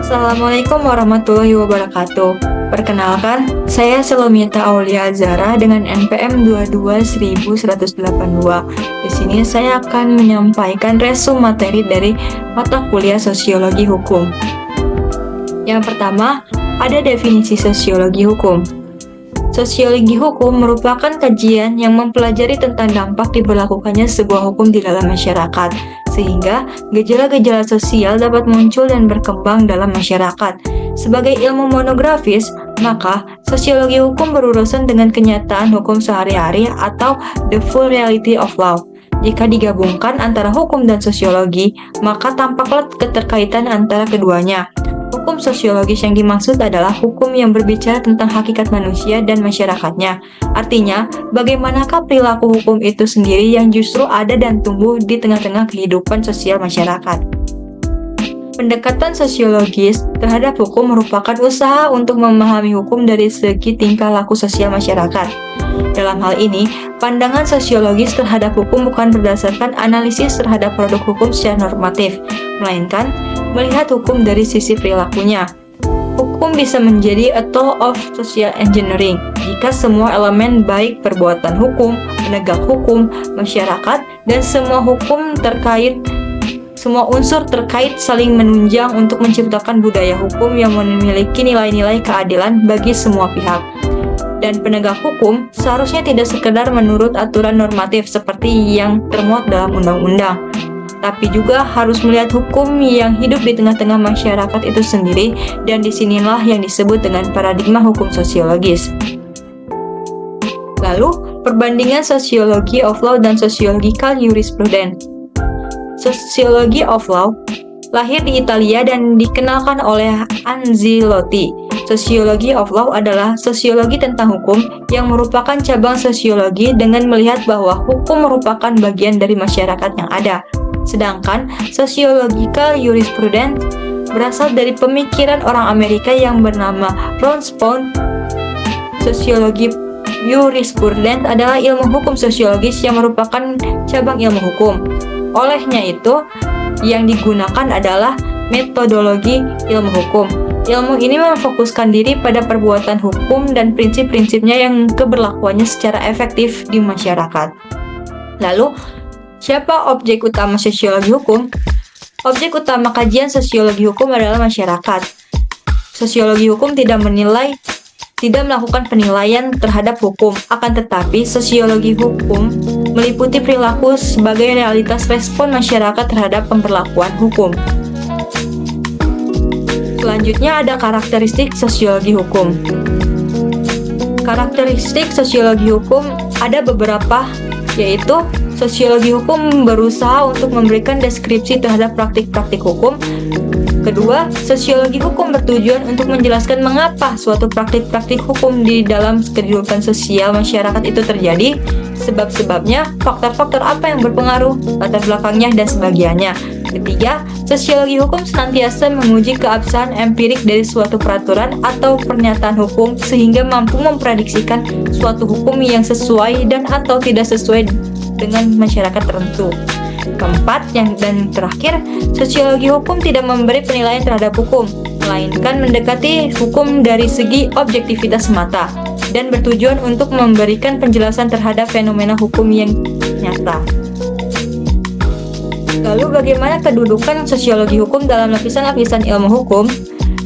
Assalamualaikum warahmatullahi wabarakatuh. Perkenalkan, saya Selomita Aulia Azara dengan NPM 22.182. Di sini saya akan menyampaikan resum materi dari mata kuliah Sosiologi Hukum. Yang pertama, ada definisi sosiologi hukum. Sosiologi hukum merupakan kajian yang mempelajari tentang dampak diberlakukannya sebuah hukum di dalam masyarakat, sehingga gejala-gejala sosial dapat muncul dan berkembang dalam masyarakat. Sebagai ilmu monografis, maka sosiologi hukum berurusan dengan kenyataan hukum sehari-hari atau the full reality of law. Jika digabungkan antara hukum dan sosiologi, maka tampaklah keterkaitan antara keduanya. Hukum sosiologis yang dimaksud adalah hukum yang berbicara tentang hakikat manusia dan masyarakatnya. Artinya, bagaimanakah perilaku hukum itu sendiri yang justru ada dan tumbuh di tengah-tengah kehidupan sosial masyarakat. Pendekatan sosiologis terhadap hukum merupakan usaha untuk memahami hukum dari segi tingkah laku sosial masyarakat. Dalam hal ini, pandangan sosiologis terhadap hukum bukan berdasarkan analisis terhadap produk hukum secara normatif, melainkan melihat hukum dari sisi perilakunya. Hukum bisa menjadi a tool of social engineering jika semua elemen baik perbuatan hukum, penegak hukum, masyarakat, dan semua unsur terkait saling menunjang untuk menciptakan budaya hukum yang memiliki nilai-nilai keadilan bagi semua pihak. Dan penegak hukum seharusnya tidak sekedar menurut aturan normatif seperti yang termuat dalam undang-undang, tapi juga harus melihat hukum yang hidup di tengah-tengah masyarakat itu sendiri, dan disinilah yang disebut dengan paradigma hukum sosiologis. Lalu, perbandingan sosiologi of law dan sosiological jurisprudence. Sociology of law lahir di Italia dan dikenalkan oleh Anzillotti. Sosiologi of law adalah sosiologi tentang hukum yang merupakan cabang sosiologi dengan melihat bahwa hukum merupakan bagian dari masyarakat yang ada. Sedangkan sociological jurisprudence berasal dari pemikiran orang Amerika yang bernama Ron Spohn. Sosiologi jurisprudence adalah ilmu hukum sosiologis yang merupakan cabang ilmu hukum. Olehnya itu, yang digunakan adalah metodologi ilmu hukum. Ilmu ini memfokuskan diri pada perbuatan hukum dan prinsip-prinsipnya yang keberlakuannya secara efektif di masyarakat. Lalu, siapa objek utama sosiologi hukum? Objek utama kajian sosiologi hukum adalah masyarakat. Sosiologi hukum tidak melakukan penilaian terhadap hukum, akan tetapi sosiologi hukum meliputi perilaku sebagai realitas respon masyarakat terhadap pemberlakuan hukum. Selanjutnya ada karakteristik sosiologi hukum. Karakteristik sosiologi hukum ada beberapa, yaitu sosiologi hukum berusaha untuk memberikan deskripsi terhadap praktik-praktik hukum. Kedua, sosiologi hukum bertujuan untuk menjelaskan mengapa suatu praktik-praktik hukum di dalam kehidupan sosial masyarakat itu terjadi, sebab-sebabnya, faktor-faktor apa yang berpengaruh, latar belakangnya, dan sebagainya. Ketiga, sosiologi hukum senantiasa menguji keabsahan empirik dari suatu peraturan atau pernyataan hukum sehingga mampu memprediksikan suatu hukum yang sesuai dan atau tidak sesuai dengan masyarakat tertentu. Keempat, dan terakhir, sosiologi hukum tidak memberi penilaian terhadap hukum, melainkan mendekati hukum dari segi objektivitas semata, dan bertujuan untuk memberikan penjelasan terhadap fenomena hukum yang nyata. Lalu bagaimana kedudukan sosiologi hukum dalam lapisan-lapisan ilmu hukum?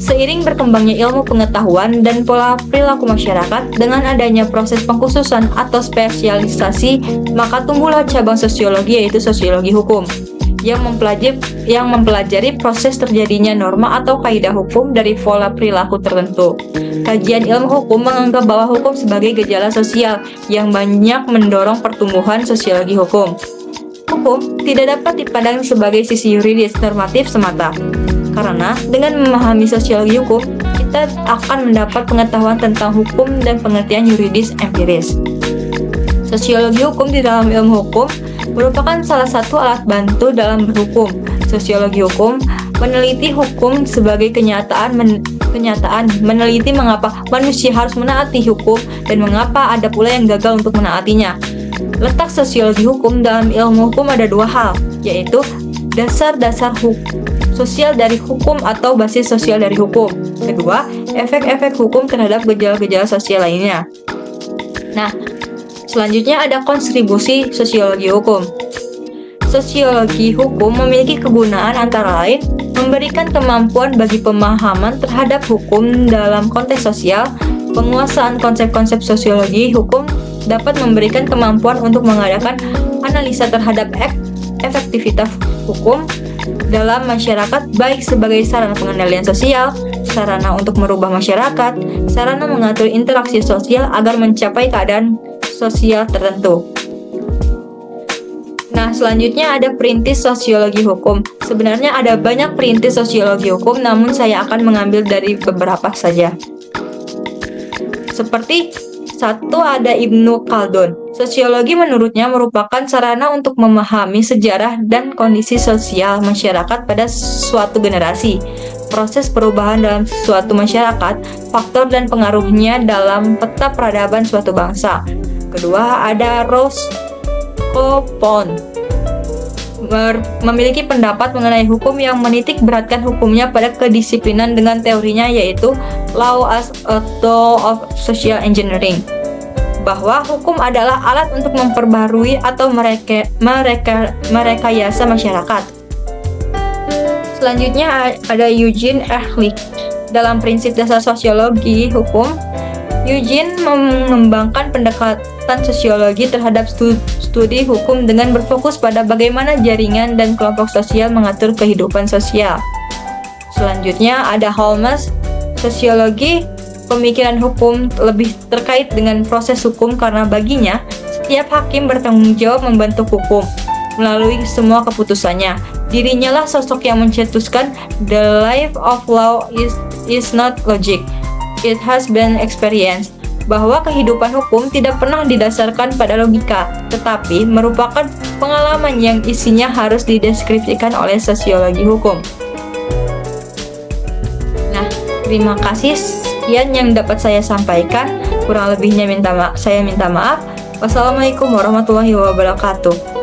Seiring berkembangnya ilmu pengetahuan dan pola perilaku masyarakat, dengan adanya proses pengkhususan atau spesialisasi, maka tumbuhlah cabang sosiologi, yaitu sosiologi hukum, yang mempelajari proses terjadinya norma atau kaidah hukum dari pola perilaku tertentu. Kajian ilmu hukum menganggap bahwa hukum sebagai gejala sosial yang banyak mendorong pertumbuhan sosiologi hukum. Hukum tidak dapat dipandang sebagai sisi yuridis normatif semata. Karena dengan memahami sosiologi hukum, kita akan mendapat pengetahuan tentang hukum dan pengertian yuridis empiris. Sosiologi hukum di dalam ilmu hukum merupakan salah satu alat bantu dalam berhukum. Sosiologi hukum meneliti hukum sebagai kenyataan, meneliti mengapa manusia harus menaati hukum dan mengapa ada pula yang gagal untuk menaatinya. Letak sosiologi hukum dalam ilmu hukum ada dua hal, yaitu dasar-dasar sosial dari hukum atau basis sosial dari hukum. Kedua, efek-efek hukum terhadap gejala-gejala sosial lainnya. Nah, selanjutnya ada kontribusi sosiologi hukum. Sosiologi hukum memiliki kegunaan antara lain memberikan kemampuan bagi pemahaman terhadap hukum dalam konteks sosial. Penguasaan konsep-konsep sosiologi hukum dapat memberikan kemampuan untuk mengadakan analisa terhadap efektivitas hukum dalam masyarakat, baik sebagai sarana pengendalian sosial, sarana untuk merubah masyarakat, sarana mengatur interaksi sosial agar mencapai keadaan sosial tertentu. Nah, selanjutnya ada perintis sosiologi hukum. Sebenarnya ada banyak perintis sosiologi hukum, namun saya akan mengambil dari beberapa saja. Seperti satu, ada Ibnu Khaldun. Sosiologi menurutnya merupakan sarana untuk memahami sejarah dan kondisi sosial masyarakat pada suatu generasi, proses perubahan dalam suatu masyarakat, faktor dan pengaruhnya dalam peta peradaban suatu bangsa. Kedua, ada Roscoe memiliki pendapat mengenai hukum yang menitik beratkan hukumnya pada kedisiplinan dengan teorinya, yaitu Law as a Tool of Social Engineering, bahwa hukum adalah alat untuk memperbarui atau merekayasa masyarakat. Selanjutnya ada Eugene Ehrlich. Dalam prinsip dasar sosiologi hukum, Eugene mengembangkan pendekatan sosiologi terhadap studi hukum dengan berfokus pada bagaimana jaringan dan kelompok sosial mengatur kehidupan sosial. Selanjutnya ada Holmes. Sosiologi pemikiran hukum lebih terkait dengan proses hukum karena baginya setiap hakim bertanggung jawab membentuk hukum melalui semua keputusannya. Dirinya lah sosok yang mencetuskan the life of law is not logic. It has been experienced, bahwa kehidupan hukum tidak pernah didasarkan pada logika, tetapi merupakan pengalaman yang isinya harus dideskripsikan oleh sosiologi hukum. Nah, terima kasih, sekian yang dapat saya sampaikan. Kurang lebihnya saya minta maaf. Wassalamualaikum warahmatullahi wabarakatuh.